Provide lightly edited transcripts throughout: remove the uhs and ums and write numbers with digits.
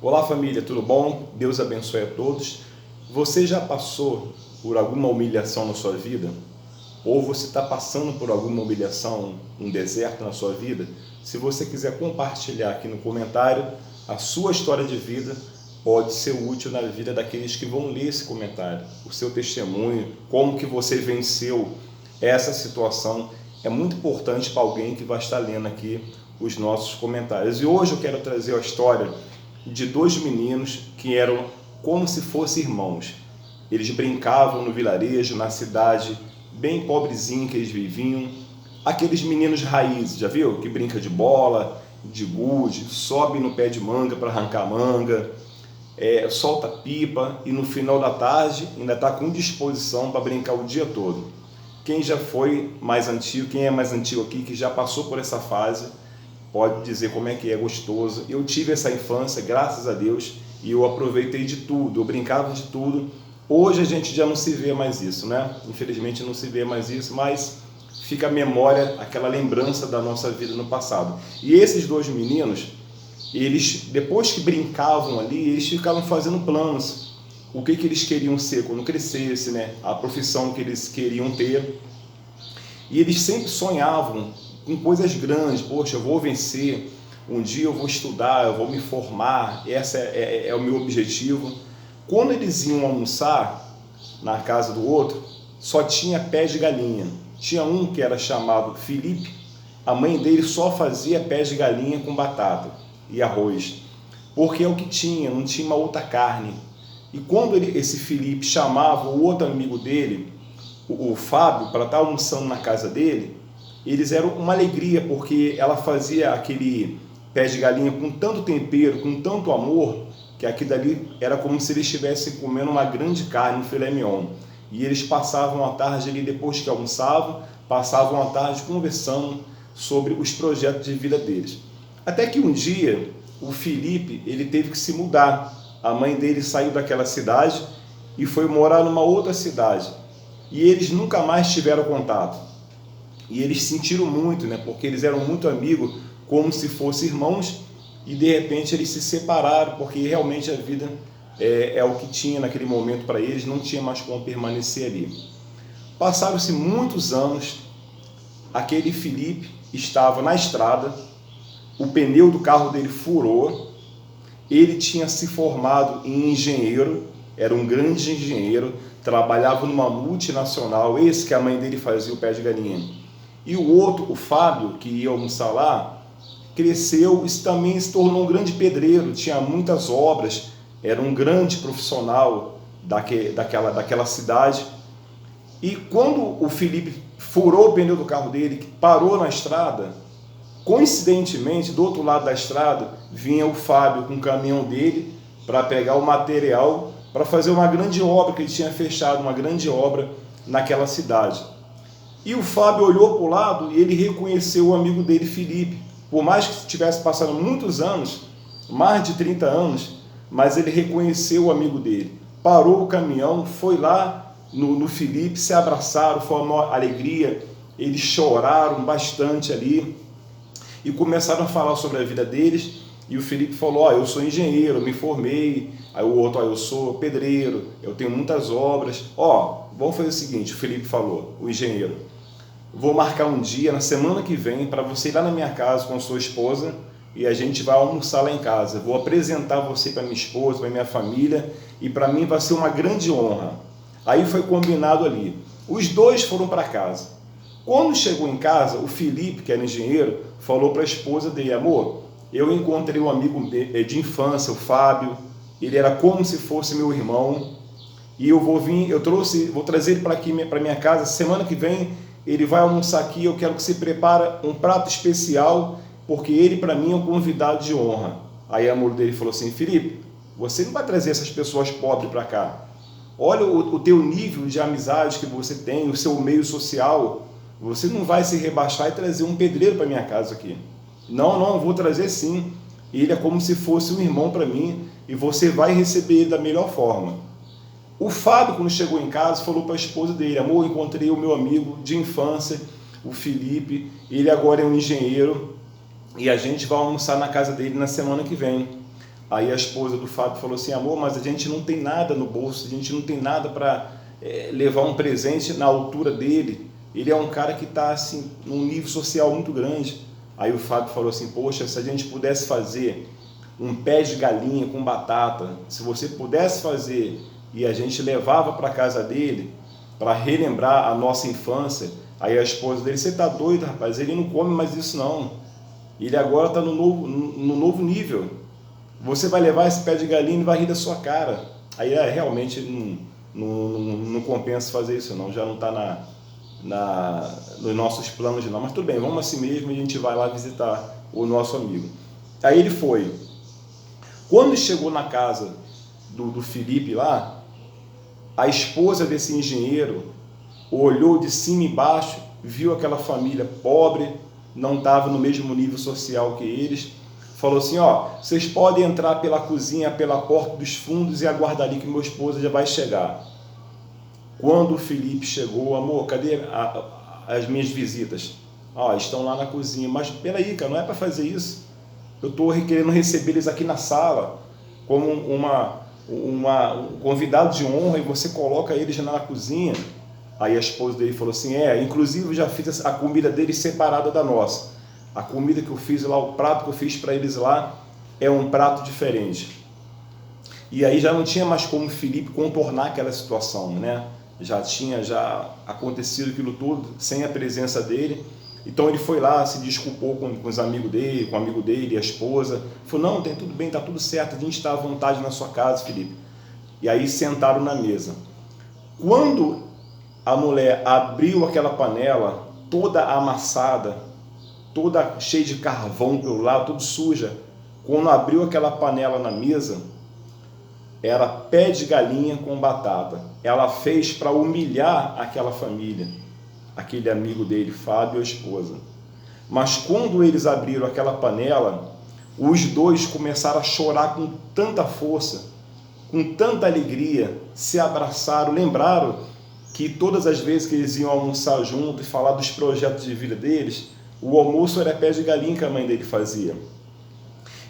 Olá família, tudo bom? Deus abençoe a todos. Você já passou por alguma humilhação na sua vida? Ou você está passando por alguma humilhação, um deserto na sua vida? Se você quiser compartilhar aqui no comentário a sua história de vida, pode ser útil na vida daqueles que vão ler esse comentário. O seu testemunho, como que você venceu essa situação, é muito importante para alguém que vai estar lendo aqui os nossos comentários. E hoje eu quero trazer a história de dois meninos que eram como se fossem irmãos. Eles brincavam no vilarejo, na cidade bem pobrezinha que eles viviam. Aqueles meninos raízes, já viu? Que brinca de bola, de gude, sobe no pé de manga para arrancar manga, solta pipa e no final da tarde ainda está com disposição para brincar o dia todo. Quem já foi mais antigo, quem é mais antigo aqui, que já passou por essa fase, pode dizer como é que é gostoso. Eu tive essa infância, graças a Deus, e eu aproveitei de tudo, eu brincava de tudo. Hoje a gente já não se vê mais isso, né? Infelizmente não se vê mais isso, mas fica a memória, aquela lembrança da nossa vida no passado. E esses dois meninos, eles, depois que brincavam ali, eles ficavam fazendo planos. O que eles queriam ser quando crescesse, né? A profissão que eles queriam ter. E eles sempre sonhavam com coisas grandes. Poxa, eu vou vencer, um dia eu vou estudar, eu vou me formar, esse é o meu objetivo. Quando eles iam almoçar na casa do outro, só tinha pé de galinha. Tinha um que era chamado Felipe, a mãe dele só fazia pé de galinha com batata e arroz, porque é o que tinha, não tinha uma outra carne. E quando esse Felipe chamava o outro amigo dele, o Fábio, para estar almoçando na casa dele, eles eram uma alegria, porque ela fazia aquele pé de galinha com tanto tempero, com tanto amor, que aquilo dali era como se eles estivessem comendo uma grande carne, um filé mignon. E eles passavam a tarde ali, depois que almoçavam, passavam a tarde conversando sobre os projetos de vida deles. Até que um dia, o Felipe, ele teve que se mudar. A mãe dele saiu daquela cidade e foi morar numa outra cidade. E eles nunca mais tiveram contato. E eles sentiram muito, né? Porque eles eram muito amigos, como se fossem irmãos, e de repente eles se separaram, porque realmente a vida é o que tinha naquele momento para eles, não tinha mais como permanecer ali. Passaram-se muitos anos, aquele Felipe estava na estrada, o pneu do carro dele furou, ele tinha se formado em engenheiro, era um grande engenheiro, trabalhava numa multinacional, esse que a mãe dele fazia o pé de galinha. E o outro, o Fábio, que ia almoçar lá, cresceu e também se tornou um grande pedreiro, tinha muitas obras, era um grande profissional daquela cidade. E quando o Felipe furou o pneu do carro dele, que parou na estrada, coincidentemente, do outro lado da estrada, vinha o Fábio com o caminhão dele para pegar o material para fazer uma grande obra, que ele tinha fechado uma grande obra naquela cidade. E o Fábio olhou para o lado e ele reconheceu o amigo dele, Felipe. Por mais que tivesse passado muitos anos, mais de 30 anos, mas ele reconheceu o amigo dele. Parou o caminhão, foi lá no Felipe, se abraçaram, foi uma alegria, eles choraram bastante ali e começaram a falar sobre a vida deles. E o Felipe falou, eu sou engenheiro, eu me formei. Aí o outro, eu sou pedreiro, eu tenho muitas obras. Vamos fazer o seguinte, o Felipe falou, o engenheiro, vou marcar um dia na semana que vem para você ir lá na minha casa com a sua esposa e a gente vai almoçar lá em casa. Vou apresentar você para minha esposa, para minha família, e para mim vai ser uma grande honra. Aí foi combinado ali. Os dois foram para casa. Quando chegou em casa, o Felipe, que era engenheiro, falou para a esposa dele, amor, eu encontrei um amigo de infância, o Fábio, ele era como se fosse meu irmão, e eu vou trazer ele para minha casa, semana que vem ele vai almoçar aqui, eu quero que você prepare um prato especial, porque ele para mim é um convidado de honra. Aí a mulher dele falou assim, Felipe, você não vai trazer essas pessoas pobres para cá, olha o teu nível de amizade que você tem, o seu meio social, você não vai se rebaixar e trazer um pedreiro para minha casa aqui. Não, eu vou trazer sim, ele é como se fosse um irmão para mim, e você vai receber ele da melhor forma. O Fábio, quando chegou em casa, falou para a esposa dele, amor, encontrei o meu amigo de infância, o Felipe, ele agora é um engenheiro, e a gente vai almoçar na casa dele na semana que vem. Aí a esposa do Fábio falou assim, amor, mas a gente não tem nada no bolso, a gente não tem nada para levar um presente na altura dele. Ele é um cara que está assim, num nível social muito grande. Aí o Fábio falou assim, poxa, se a gente pudesse fazer um pé de galinha com batata, se você pudesse fazer, e a gente levava para casa dele, para relembrar a nossa infância. Aí a esposa dele, você está doido, rapaz, ele não come mais isso não. Ele agora está no novo nível. Você vai levar esse pé de galinha e vai rir da sua cara. Aí realmente não compensa fazer isso não, já não está nos nossos planos não. Mas tudo bem, vamos assim mesmo e a gente vai lá visitar o nosso amigo. Aí ele foi. Quando chegou na casa do Felipe lá, a esposa desse engenheiro olhou de cima e baixo, viu aquela família pobre, não estava no mesmo nível social que eles, falou assim, ó, vocês podem entrar pela cozinha, pela porta dos fundos e aguardar ali que meu esposo já vai chegar. Quando o Felipe chegou, amor, cadê as minhas visitas? Ah, estão lá na cozinha. Mas peraí, cara, não é para fazer isso. Eu estou querendo receber eles aqui na sala como um convidado de honra e você coloca eles na cozinha. Aí a esposa dele falou assim, inclusive eu já fiz a comida deles separada da nossa. A comida que eu fiz lá, o prato que eu fiz para eles lá é um prato diferente. E aí já não tinha mais como o Felipe contornar aquela situação, né? Já tinha acontecido aquilo tudo sem a presença dele. Então ele foi lá, se desculpou com os amigos dele, com o amigo dele, a esposa. Falou, não, tem tudo bem, tá tudo certo, a gente está à vontade na sua casa, Felipe. E aí sentaram na mesa. Quando a mulher abriu aquela panela, toda amassada, toda cheia de carvão pelo lado, toda suja, quando abriu aquela panela na mesa, era pé de galinha com batata. Ela fez para humilhar aquela família, aquele amigo dele, Fábio e a esposa. Mas quando eles abriram aquela panela, os dois começaram a chorar com tanta força, com tanta alegria, se abraçaram, lembraram que todas as vezes que eles iam almoçar junto e falar dos projetos de vida deles, o almoço era pé de galinha que a mãe dele fazia.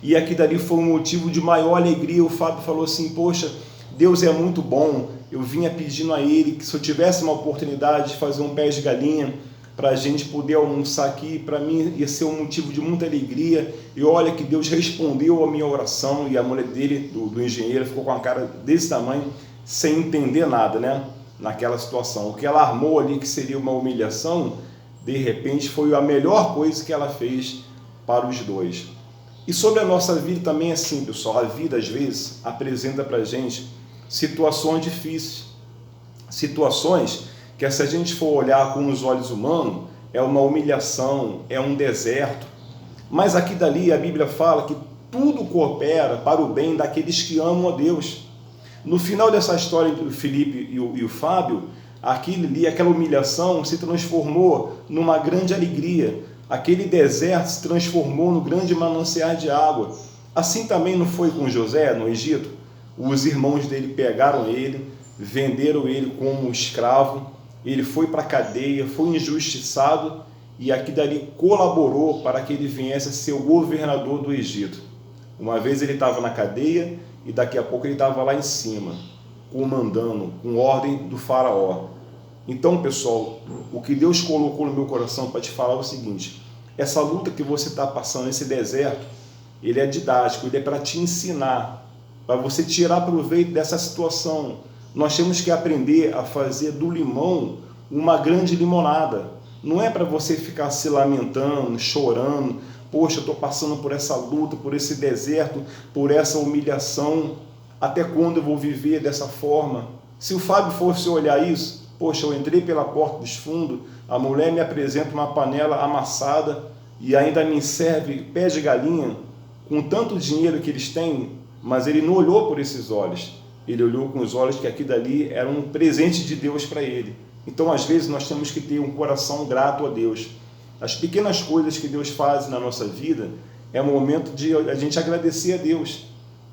E aqui dali foi um motivo de maior alegria. O Fábio falou assim, poxa, Deus é muito bom, eu vinha pedindo a Ele que se eu tivesse uma oportunidade de fazer um pé de galinha para a gente poder almoçar aqui, para mim ia ser um motivo de muita alegria, e olha que Deus respondeu a minha oração. E a mulher dele, do engenheiro, ficou com a cara desse tamanho, sem entender nada, né? Naquela situação. O que ela armou ali, que seria uma humilhação, de repente foi a melhor coisa que ela fez para os dois. E sobre a nossa vida também é assim, pessoal. A vida, às vezes, apresenta para a gente situações difíceis. Situações que, se a gente for olhar com os olhos humanos, é uma humilhação, é um deserto. Mas aqui dali a Bíblia fala que tudo coopera para o bem daqueles que amam a Deus. No final dessa história entre o Felipe e o Fábio, aquela humilhação se transformou numa grande alegria. Aquele deserto se transformou no grande manancial de água. Assim também não foi com José no Egito? Os irmãos dele pegaram ele, venderam ele como escravo, ele foi para a cadeia, foi injustiçado, e aqui dali colaborou para que ele viesse a ser o governador do Egito. Uma vez ele estava na cadeia e daqui a pouco ele estava lá em cima, comandando, com ordem do faraó. Então, pessoal, o que Deus colocou no meu coração para te falar é o seguinte: essa luta que você está passando, esse deserto, ele é didático, ele é para te ensinar, para você tirar proveito dessa situação. Nós temos que aprender a fazer do limão uma grande limonada. Não é para você ficar se lamentando, chorando, poxa, eu estou passando por essa luta, por esse deserto, por essa humilhação, até quando eu vou viver dessa forma? Se o Fábio fosse olhar isso, poxa, eu entrei pela porta dos fundos, a mulher me apresenta uma panela amassada e ainda me serve pé de galinha, com tanto dinheiro que eles têm, mas ele não olhou por esses olhos, ele olhou com os olhos que aqui dali era um presente de Deus para ele. Então, às vezes, nós temos que ter um coração grato a Deus. As pequenas coisas que Deus faz na nossa vida é o momento de a gente agradecer a Deus.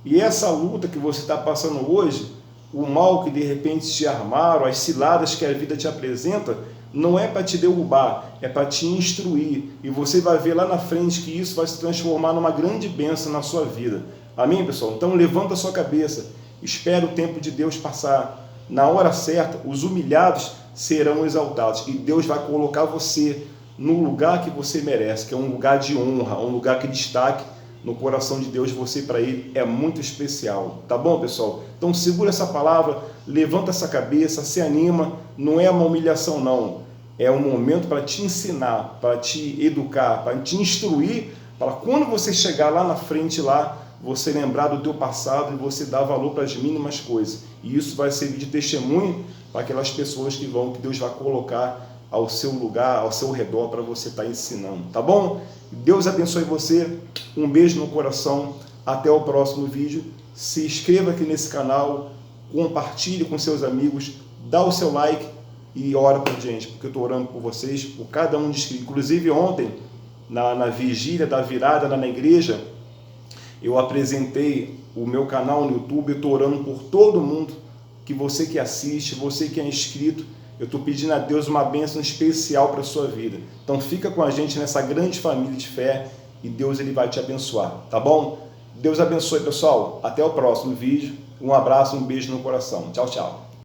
E essa luta que você está passando hoje, o mal que de repente te armaram, as ciladas que a vida te apresenta, não é para te derrubar, é para te instruir. E você vai ver lá na frente que isso vai se transformar numa grande bênção na sua vida. Amém, pessoal? Então levanta a sua cabeça, espera o tempo de Deus passar. Na hora certa, os humilhados serão exaltados e Deus vai colocar você no lugar que você merece, que é um lugar de honra, um lugar que destaque no coração de Deus. Você para Ele é muito especial, tá bom, pessoal? Então segura essa palavra, levanta essa cabeça, se anima, não é uma humilhação não, é um momento para te ensinar, para te educar, para te instruir, para quando você chegar lá na frente, lá, você lembrar do teu passado e você dar valor para as mínimas coisas. E isso vai servir de testemunho para aquelas pessoas que Deus vai colocar ao seu lugar, ao seu redor, para você estar ensinando, tá bom? Deus abençoe você, um beijo no coração, até o próximo vídeo. Se inscreva aqui nesse canal, compartilhe com seus amigos, dá o seu like e ora por gente, porque eu estou orando por vocês, por cada um de inscritos. Inclusive ontem, na vigília da virada na igreja, eu apresentei o meu canal no YouTube, eu estou orando por todo mundo, que você que assiste, você que é inscrito, eu estou pedindo a Deus uma bênção especial para a sua vida. Então fica com a gente nessa grande família de fé e Deus ele vai te abençoar, tá bom? Deus abençoe, pessoal. Até o próximo vídeo. Um abraço, um beijo no coração. Tchau, tchau.